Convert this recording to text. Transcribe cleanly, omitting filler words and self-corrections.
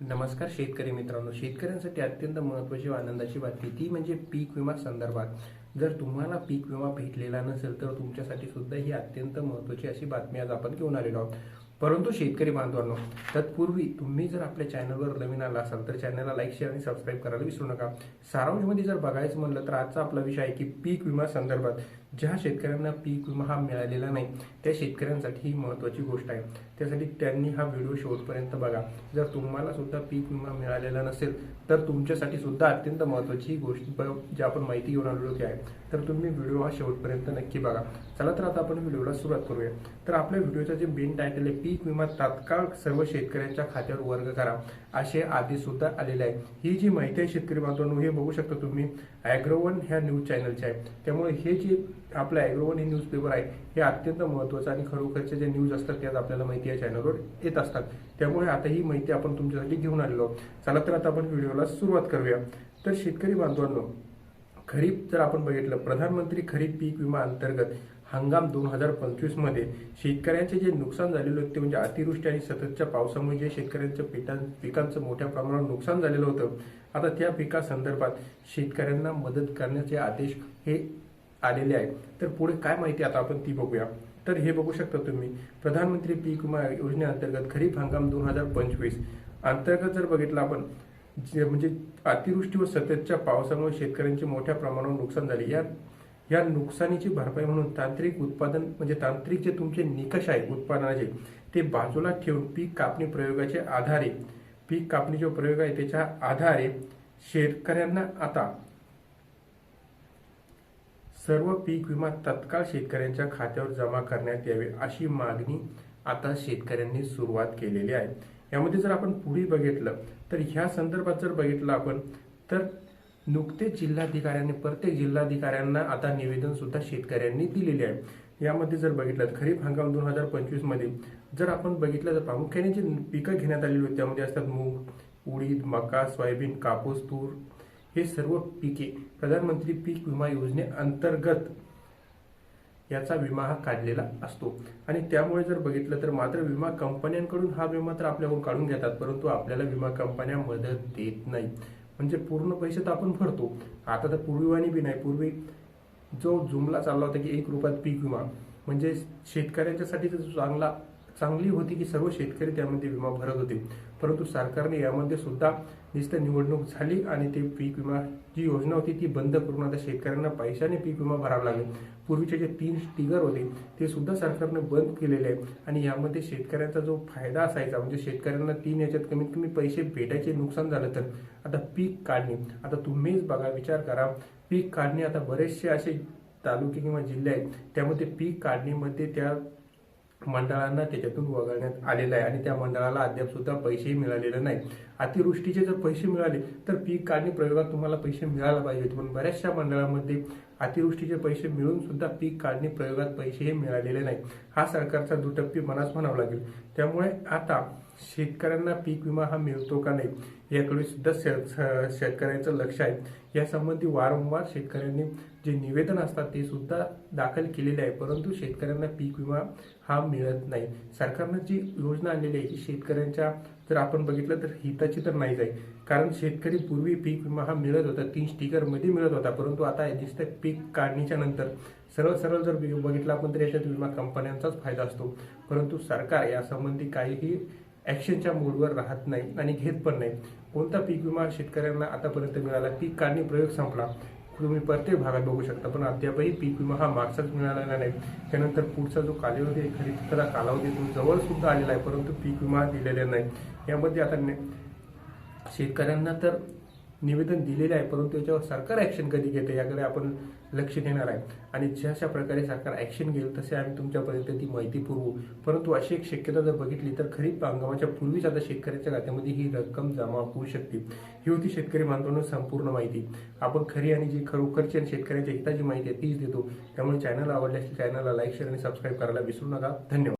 नमस्कार शेतकरी मित्रांनो, शेतकऱ्यांसाठी अत्यंत महत्त्वाची व आनंदाची बातमी ती म्हणजे पीक विमा संदर्भात जर तुम्हाला पीक विमा भेटलेला नसेल तर तुमच्यासाठी सुद्धा ही अत्यंत महत्त्वाची अशी बातमी आज आपण घेऊन आलेलो आहोत। परंतु शेतकरी बांधवांनो, तत्पूर्वी तुम्ही जर आपल्या चॅनलवर नवीन आला असाल तर चॅनलला लाईक शेअर आणि सबस्क्राईब करायला विसरू नका। सारांशमध्ये जर बघायचं म्हणलं तर आजचा आपला विषय आहे की पीक विमा संदर्भात ज्या शेतकऱ्यांना पीक विमा हा मिळालेला नाही त्या शेतकऱ्यांसाठी ही महत्त्वाची गोष्ट आहे। त्यासाठी त्यांनी हा व्हिडिओ शेवटपर्यंत बघा। जर तुम्हाला सुद्धा पीक विमा मिळालेला नसेल तर तुमच्यासाठी सुद्धा अत्यंत महत्त्वाची गोष्ट जी आपण माहिती घेऊन आलेलो आहे, तर तुम्ही व्हिडिओ हा शेवटपर्यंत नक्की बघा। चला तर आता आपण व्हिडिओला सुरुवात करूया। तर आपल्या व्हिडिओचा जे मेन टायटल आहे पीक विमा तात्काळ सर्व शेतकऱ्यांच्या खात्यावर वर्ग करा असे आदेश सुद्धा आलेले आहे। ही जी माहिती आहे शेतकरी बांधवांनो, हे बघू शकता तुम्ही ॲग्रोवन ह्या न्यूज चॅनलचे आहे। त्यामुळे हे जे आपलं ॲग्रोवन हे न्यूज पेपर आहे हे अत्यंत महत्त्वाचं आणि खरोखरचे जे न्यूज असतात त्यात आपल्याला माहिती या चॅनलवर येत असतात। त्यामुळे आता ही माहिती आपण तुमच्यासाठी घेऊन आलेलो आहोत। चला तर आता आपण व्हिडिओला सुरुवात करूया। तर शेतकरी बांधवांनो, खरीप जर आपण बघितलं, प्रधानमंत्री खरीप पीक विमा अंतर्गत हंगाम 2025 मध्ये शेतकऱ्यांचे जे नुकसान झालेलं होते म्हणजे अतिवृष्टी आणि सततच्या पावसामुळे जे शेतकऱ्यांच्या पिकांचं मोठ्या प्रमाणावर नुकसान झालेलं होतं, आता त्या पिकासंदर्भात शेतकऱ्यांना मदत करण्याचे आदेश हे आलेले आहे। तर पुढे काय माहिती आता आपण ती बघूया। तर हे बघू शकता तुम्ही, प्रधानमंत्री पीक विमा योजनेअंतर्गत खरीप हंगाम 2025 अंतर्गत जर बघितलं आपण म्हणजे अतिवृष्टी व सततच्या पावसामुळे शेतकऱ्यांचे मोठ्या प्रमाणावर नुकसान झाले, या नुकसानीची भरपाई म्हणून तांत्रिक उत्पादन म्हणजे तांत्रिक जे तुमचे निकष आहे उत्पादनाचे ते बाजूला ठेवून पीक कापणी प्रयोगाचे आधारे पीक कापणी जो प्रयोग आहे त्याच्या आधारे शेतकऱ्यांना आता सर्व पीक विमा तत्काळ शेतकऱ्यांच्या खात्यावर जमा करण्यात यावे अशी मागणी आता शेतकऱ्यांनी सुरुवात केलेली आहे। यामध्ये जर आपण पुढे बघितलं तर ह्या संदर्भात जर बघितलं आपण तर नुकतेच जिल्हाधिकाऱ्यांनी प्रत्येक जिल्हाधिकाऱ्यांना आता निवेदन सुद्धा शेतकऱ्यांनी दिलेले आहे। यामध्ये जर बघितलं खरीप हंगाम 2025 मध्ये जर आपण बघितलं तर प्रामुख्याने जे पिकं घेण्यात आलेली होती त्यामध्ये असतात मूग, उडीद, मका, सोयाबीन, कापूस, तूर हे सर्व पिके प्रधानमंत्री पीक विमा योजनेअंतर्गत याचा विमा हा काढलेला असतो। आणि त्यामुळे जर बघितलं तर मात्र विमा कंपन्यांकडून हा विमा तर आपल्याकडून काढून घेतात, परंतु आपल्याला विमा कंपन्या मदत देत नाही। म्हणजे पूर्ण पैसे तर आपण भरतो, आता तर पूर्वीवाणी बी नाही। पूर्वी जो जुमला चालला होता की 1 रुपयात पीक विमा म्हणजे शेतकऱ्यांच्यासाठी तर चांगली होती की सर्व शेतकरी त्यामध्ये विमा भरत होते, परंतु सरकारने यामध्ये सुद्धा नुसतं निवडणूक झाली आणि ते पीक विमा जी योजना होती ती बंद करून आता शेतकऱ्यांना पैशाने पीक विमा भरावा लागेल। पूर्वीचे जे 3 स्टिगर होते ते सुद्धा सरकारने बंद केलेले आहे आणि यामध्ये शेतकऱ्यांचा जो फायदा असायचा म्हणजे शेतकऱ्यांना 3 याच्यात कमीत कमी पैसे भेटायचे, नुकसान झालं तर आता पीक काढणी, आता तुम्हीच बघा विचार करा, पीक काढणी आता बरेचसे असे तालुके किंवा जिल्हे आहेत त्यामध्ये पीक काढणीमध्ये त्या मंडळांना त्याच्यातून वगळण्यात आलेलं आहे आणि त्या मंडळाला अद्याप सुद्धा पैसे मिळालेले नाही। अतिवृष्टीचे जर पैसे मिळाले तर पीक काढणी प्रयोगात तुम्हाला पैसे मिळायला पाहिजे, पण बऱ्याचशा मंडळांमध्ये अतिवृष्टीचे पैसे मिळून सुद्धा पीक काढणी प्रयोगात पैसे हे मिळालेले नाही। हा सरकारचा दुटप्पीपणाच म्हणावा लागेल। त्यामुळे आता शेतकऱ्यांना पीक विमा हा मिळतो का नाही याकडे सुद्धा शेतकऱ्यांचं लक्ष आहे। यासंबंधी वारंवार शेतकऱ्यांनी जे निवेदन असतात ते सुद्धा दाखल केलेले आहे, परंतु शेतकऱ्यांना पीक विमा हा मिळत नाही। सरकारनं जी योजना आणलेली आहे ही शेतकऱ्यांच्या जर आपण बघितलं तर हिताची तर नाहीच आहे, कारण शेतकरी पूर्वी पीक विमा हा मिळत होता 3 स्टिकरमध्ये मिळत होता, परंतु आता दिसतं पीक काढणीच्या नंतर सरळ जर बघितलं आपण तर याच्यात विमा कंपन्यांचाच फायदा असतो, परंतु सरकार यासंबंधी काहीही ॲक्शनच्या मोडवर राहत नाही आणि घेत पण नाही। कोणता पीक विमा शेतकऱ्यांना आतापर्यंत मिळाला? पीक काढणी प्रयोग संपला, तुम्ही प्रत्येक भागात बघू शकता, पण अद्यापही पीक विमा हा मागचाच मिळालेला नाही। त्यानंतर पुढचा जो कालावधी आहे खरीपचा कालावधी तो जवळ सुद्धा आलेला आहे, परंतु पीक विमा दिलेला नाही। यामध्ये आता शेतकऱ्यांना तर निवेदन दिलेले आहे, परंतु याच्यावर सरकार ॲक्शन कधी घेते याकडे आपण लक्ष देणार आहे आणि जशा प्रकारे सरकार ॲक्शन घेईल तसे आम्ही तुमच्यापर्यंत ती माहिती पुरवू। परंतु अशी एक शक्यता जर बघितली तर खरीप हंगामाच्या पूर्वीच आता शेतकऱ्याच्या खात्यामध्ये ही रक्कम जमा होऊ शकते। ही होती शेतकरी बांधवांनो संपूर्ण माहिती। आपण खरी आणि जी खरोखरची आणि शेतकऱ्यांच्या हिताची माहिती आहे तीच देतो। त्यामुळे चॅनल आवडल्यास चॅनलला लाईक शेअर आणि सबस्क्राईब करायला विसरू नका। धन्यवाद।